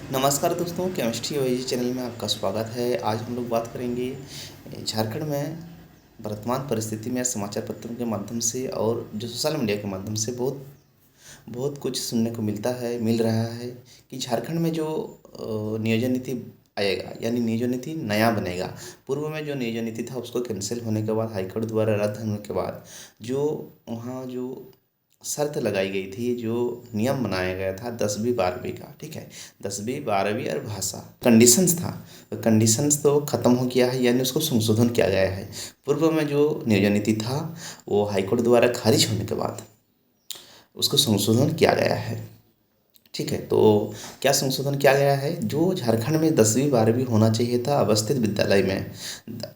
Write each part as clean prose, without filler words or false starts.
नमस्कार दोस्तों, chemistry ओएजी channel में आपका स्वागत है। आज हम लोग बात करेंगे झारखंड में वर्तमान परिस्थिति में समाचार पत्रों के माध्यम से और जो सोशल मीडिया के माध्यम से बहुत बहुत कुछ सुनने को मिल रहा है कि झारखंड में जो नियोजन नीति आएगा, यानी नियोजन नीति नया बनेगा। पूर्व में जो नियोजन नीति था उसको कैंसिल होने के बाद, हाईकोर्ट द्वारा रद्द होने के बाद जो वहाँ जो शर्त लगाई गई थी, जो नियम बनाया गया था 10वीं 12वीं का, ठीक है, 10वीं 12वीं और भाषा कंडीशंस था, तो कंडीशंस तो ख़त्म हो गया है, यानी उसको संशोधन किया गया है। पूर्व में जो नियोजन नीति था वो हाईकोर्ट द्वारा खारिज होने के बाद उसको संशोधन किया गया है, ठीक है। तो क्या संशोधन किया गया है? जो झारखंड में 10वीं 12वीं होना चाहिए था अवस्थित विद्यालय में,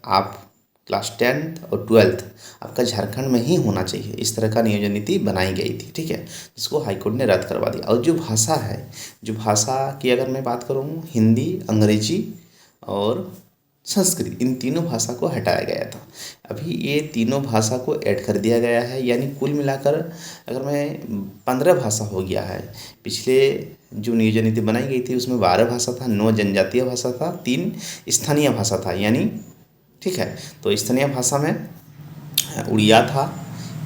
आप क्लास 10th और 12th आपका झारखंड में ही होना चाहिए, इस तरह का नियोजन नीति बनाई गई थी, ठीक है, जिसको हाईकोर्ट ने रद्द करवा दिया। और जो भाषा है, जो भाषा की अगर मैं बात करूँ, हिंदी, अंग्रेजी और संस्कृत, इन तीनों भाषा को हटाया गया था। अभी ये तीनों भाषा को ऐड कर दिया गया है, यानी कुल मिलाकर अगर मैं 15 भाषा हो गया है। पिछले जो नियोजन नीति बनाई गई थी उसमें 12 भाषा था, 9 जनजातीय भाषा था, 3 स्थानीय भाषा था, यानी ठीक है। तो स्थानीय भाषा में उड़िया था,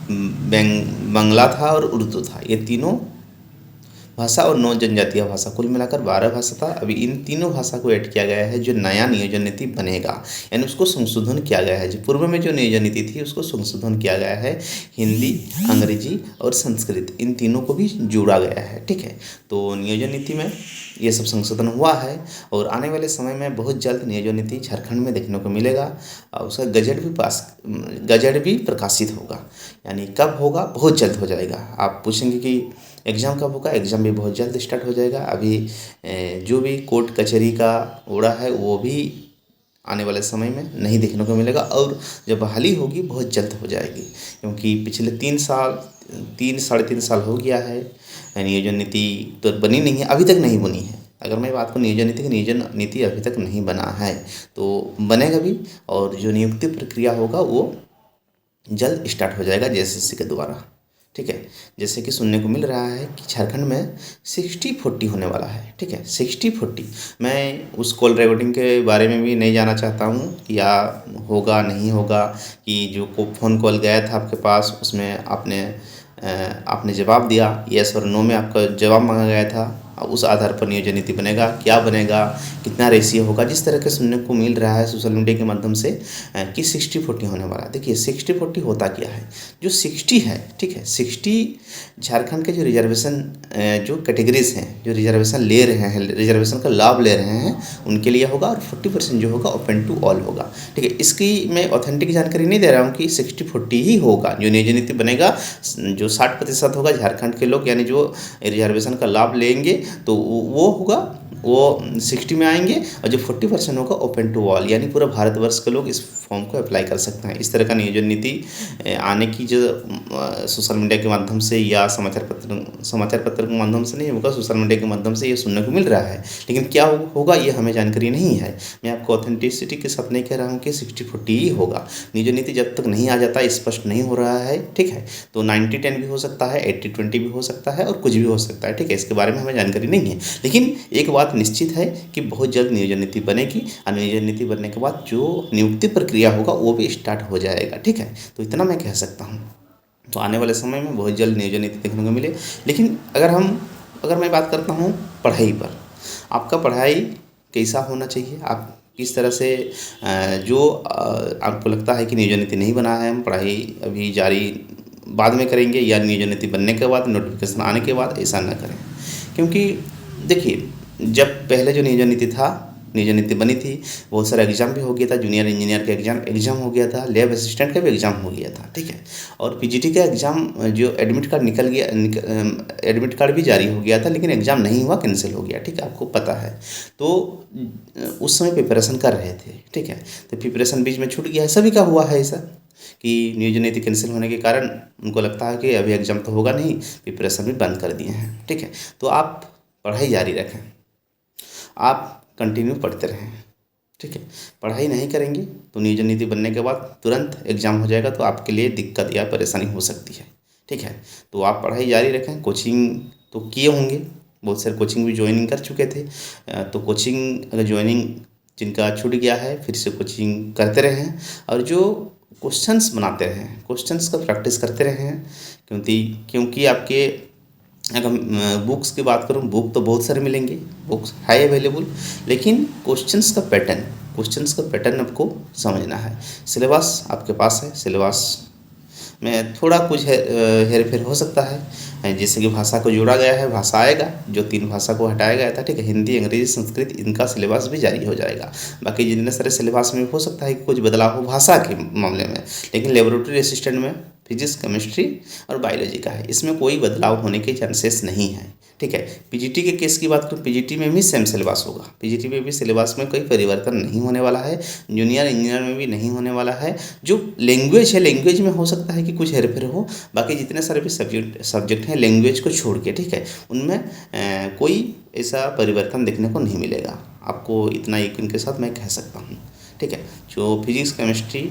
बंगला था और उर्दू था, ये तीनों भाषा और 9 जनजातीय भाषा, कुल मिलाकर 12 भाषा था। अभी इन तीनों भाषा को ऐड किया गया है जो नया नियोजन नीति बनेगा, यानी उसको संशोधन किया गया है। जो पूर्व में जो नियोजन नीति थी उसको संशोधन किया गया है, हिंदी, अंग्रेजी और संस्कृत, इन तीनों को भी जोड़ा गया है, ठीक है। तो नियोजन नीति में ये सब संशोधन हुआ है और आने वाले समय में बहुत जल्द नियोजन नीति झारखंड में देखने को मिलेगा और उसका गजट भी प्रकाशित होगा। यानी कब होगा? बहुत जल्द हो जाएगा। आप पूछेंगे कि एग्ज़ाम कब होगा? एग्ज़ाम भी बहुत जल्द स्टार्ट हो जाएगा। अभी जो भी कोर्ट कचहरी का ओड़ा है वो भी आने वाले समय में नहीं देखने को मिलेगा और जब बहाली होगी बहुत जल्द हो जाएगी, क्योंकि पिछले 3 साढ़े 3 साल हो गया है, नियोजन नीति तो बनी नहीं है, अभी तक नहीं बनी है। अगर मैं बात करूँ नियोजन नीति की, नियोजन नीति अभी तक नहीं बना है, तो बनेगा भी और जो नियुक्ति प्रक्रिया होगा वो जल्द स्टार्ट हो जाएगा जेएसएससी के द्वारा, ठीक है। जैसे कि सुनने को मिल रहा है कि झारखंड में 60-40 होने वाला है, ठीक है, 60-40। मैं उस कॉल रिकॉर्डिंग के बारे में भी नहीं जाना चाहता हूँ या होगा नहीं होगा, कि जो को फ़ोन कॉल गया था आपके पास उसमें आपने जवाब दिया, येस और नो में आपका जवाब मांगा गया था, उस आधार पर नियोजन नीति बनेगा, क्या बनेगा, कितना रेशियो होगा, जिस तरह के सुनने को मिल रहा है सोशल मीडिया के माध्यम से कि 60-40 होने वाला है। देखिए 60-40 होता क्या है? जो 60 है, ठीक है, 60 झारखंड के जो रिजर्वेशन जो कैटेगरीज हैं, जो रिजर्वेशन ले रहे हैं, रिजर्वेशन का लाभ ले रहे हैं, उनके लिए होगा और 40% जो होगा ओपन टू ऑल होगा, ठीक है। इसकी मैं ऑथेंटिक जानकारी नहीं दे रहा हूँ कि 60-40 ही होगा जो नियोजन नीति बनेगा। जो 60% होगा झारखंड के लोग, यानी जो रिजर्वेशन का लाभ लेंगे तो वो होगा, वो 60 में आएंगे, और जो 40% होगा ओपन टू ऑल, यानी पूरा भारतवर्ष के लोग इस फॉर्म को अप्लाई कर सकते हैं। इस तरह का नियोजन नीति आने की जो सोशल मीडिया के माध्यम से या समाचार पत्र के माध्यम से नहीं होगा, सोशल मीडिया के माध्यम से ये सुनने को मिल रहा है, लेकिन क्या होगा ये हमें जानकारी नहीं है। मैं आपको ऑथेंटिसिटी के साथ नहीं कह रहा हूँ कि 60-40 ही होगा। नियोजन नीति जब तक नहीं आ जाता, स्पष्ट नहीं हो रहा है, ठीक है, तो 90-10 भी हो सकता है, 80-20 भी हो सकता है और कुछ भी हो सकता है, ठीक है। इसके बारे में हमें जानकारी नहीं है, लेकिन एक बात निश्चित है कि बहुत जल्द नियोजन नीति बनेगी और नियोजन नीति बनने के बाद जो नियुक्ति प्रक्रिया होगा वो भी स्टार्ट हो जाएगा, ठीक है। तो इतना मैं कह सकता हूँ। तो आने वाले समय में बहुत जल्द नियोजन नीति देखने को मिले। लेकिन अगर मैं बात करता हूँ पढ़ाई पर, आपका पढ़ाई कैसा होना चाहिए, आप किस तरह से जो आपको लगता है कि नियोजन नीति नहीं बना है, हम पढ़ाई अभी जारी बाद में करेंगे या नियोजन नीति बनने के बाद, नोटिफिकेशन आने के बाद, ऐसा ना करें। क्योंकि देखिए, जब पहले जो नियोजन नीति बनी थी, बहुत सारा एग्ज़ाम भी हो गया था, जूनियर इंजीनियर का एग्ज़ाम हो गया था, लैब असिस्टेंट का भी एग्ज़ाम हो गया था, ठीक है, और पीजीटी का एग्ज़ाम जो एडमिट कार्ड एडमिट कार्ड भी जारी हो गया था, लेकिन एग्ज़ाम नहीं हुआ, कैंसिल हो गया, ठीक है, आपको पता है। तो उस समय प्रिपरेशन कर रहे थे, ठीक है, तो प्रिपरेशन बीच में छूट गया है, सभी का हुआ है ऐसा कि नियोजन नीति कैंसिल होने के कारण उनको लगता है कि अभी एग्ज़ाम तो होगा नहीं, प्रिपरेशन भी बंद कर दिए हैं, ठीक है। तो आप पढ़ाई जारी रखें, आप कंटिन्यू पढ़ते रहें, ठीक है। पढ़ाई नहीं करेंगे तो नियोजन नीति बनने के बाद तुरंत एग्ज़ाम हो जाएगा, तो आपके लिए दिक्कत या परेशानी हो सकती है, ठीक है। तो आप पढ़ाई जारी रखें, कोचिंग तो किए होंगे, बहुत सारे कोचिंग भी ज्वाइनिंग कर चुके थे। तो कोचिंग अगर ज्वाइनिंग जिनका छूट गया है फिर से कोचिंग करते रहें और जो क्वेश्चंस बनाते रहें, क्वेश्चंस का प्रैक्टिस करते रहें। क्योंकि आपके अगर बुक्स की बात करूँ, बुक तो बहुत सारे मिलेंगे, बुक्स है अवेलेबल, लेकिन क्वेश्चंस का पैटर्न आपको समझना है। सिलेबस आपके पास है, सिलेबस में थोड़ा कुछ हेर फेर हो सकता है, जैसे कि भाषा को जोड़ा गया है, भाषा आएगा, जो 3 भाषा को हटाया गया था, ठीक है, हिंदी, अंग्रेजी, संस्कृत, इनका सिलेबस भी जारी हो जाएगा। बाकी जितने सारे सिलेबस में हो सकता है कि कुछ बदलाव हो भाषा के मामले में, लेकिन लेबोरेटरी असिस्टेंट में फिजिक्स, केमिस्ट्री और बायोलॉजी का है, इसमें कोई बदलाव होने के चांसेस नहीं है, ठीक है। पीजीटी के केस की बात करूँ, पीजीटी में भी सेम सिलेबस होगा, पीजीटी में भी सिलेबस में कोई परिवर्तन नहीं होने वाला है, जूनियर इंजीनियर में भी नहीं होने वाला है। जो लैंग्वेज है, लैंग्वेज में हो सकता है कि कुछ हेर फेर हो, बाकी जितने सारे भी सब्जेक्ट हैं लैंग्वेज को छोड़ के, ठीक है, उनमें कोई ऐसा परिवर्तन देखने को नहीं मिलेगा। आपको इतना यकीन के साथ मैं कह सकता हूँ, ठीक है। जो फिजिक्स, केमिस्ट्री,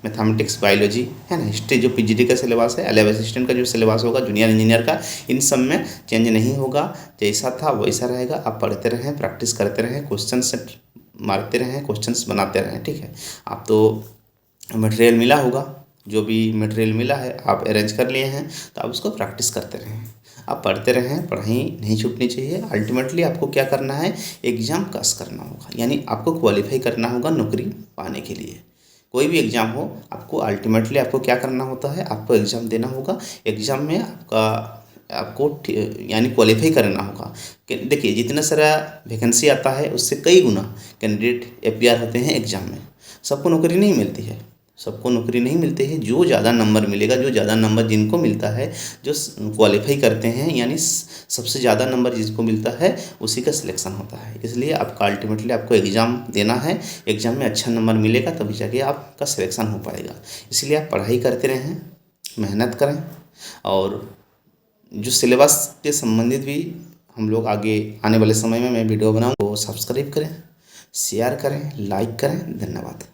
मैथमेटिक्स, बायोलॉजी है ना, हिस्ट्री जो पीजीटी का सिलेबस है, लैब असिस्टेंट का जो सिलेबस होगा, जूनियर इंजीनियर का, इन सब में चेंज नहीं होगा, जैसा था वैसा रहेगा। आप पढ़ते रहें, प्रैक्टिस करते रहें, क्वेश्चन सेट मारते रहें, क्वेश्चंस बनाते रहें, ठीक है। आप तो मटेरियल मिला होगा, जो भी मटेरियल मिला है आप अरेंज कर लिए हैं, तो आप उसको प्रैक्टिस करते रहें, आप पढ़ते रहें, पढ़ाई नहीं छूटनी चाहिए। अल्टीमेटली आपको क्या करना है, एग्ज़ाम पास करना होगा, यानी आपको क्वालिफाई करना होगा नौकरी पाने के लिए। कोई भी एग्ज़ाम हो, आपको अल्टीमेटली आपको क्या करना होता है, आपको एग्ज़ाम देना होगा। एग्ज़ाम में आपको यानी क्वालिफाई करना होगा। कि देखिए जितना सारा वैकेंसी आता है उससे कई गुना कैंडिडेट अपीयर होते हैं एग्ज़ाम में। सबको नौकरी नहीं मिलती है, सबको नौकरी नहीं मिलती है। जो ज़्यादा नंबर मिलेगा, जो ज़्यादा नंबर जिनको मिलता है, जो क्वालिफाई करते हैं, यानी सबसे ज़्यादा नंबर जिसको मिलता है उसी का सिलेक्शन होता है। इसलिए आपका अल्टीमेटली आपको एग्ज़ाम देना है, एग्ज़ाम में अच्छा नंबर मिलेगा तभी जाके आपका सिलेक्शन हो पाएगा। इसलिए आप पढ़ाई करते रहें, मेहनत करें, और जो सिलेबस के संबंधित भी हम लोग आगे आने वाले समय में मैं वीडियो बनाऊँ, तो सब्सक्राइब करें, शेयर करें, लाइक करें। धन्यवाद।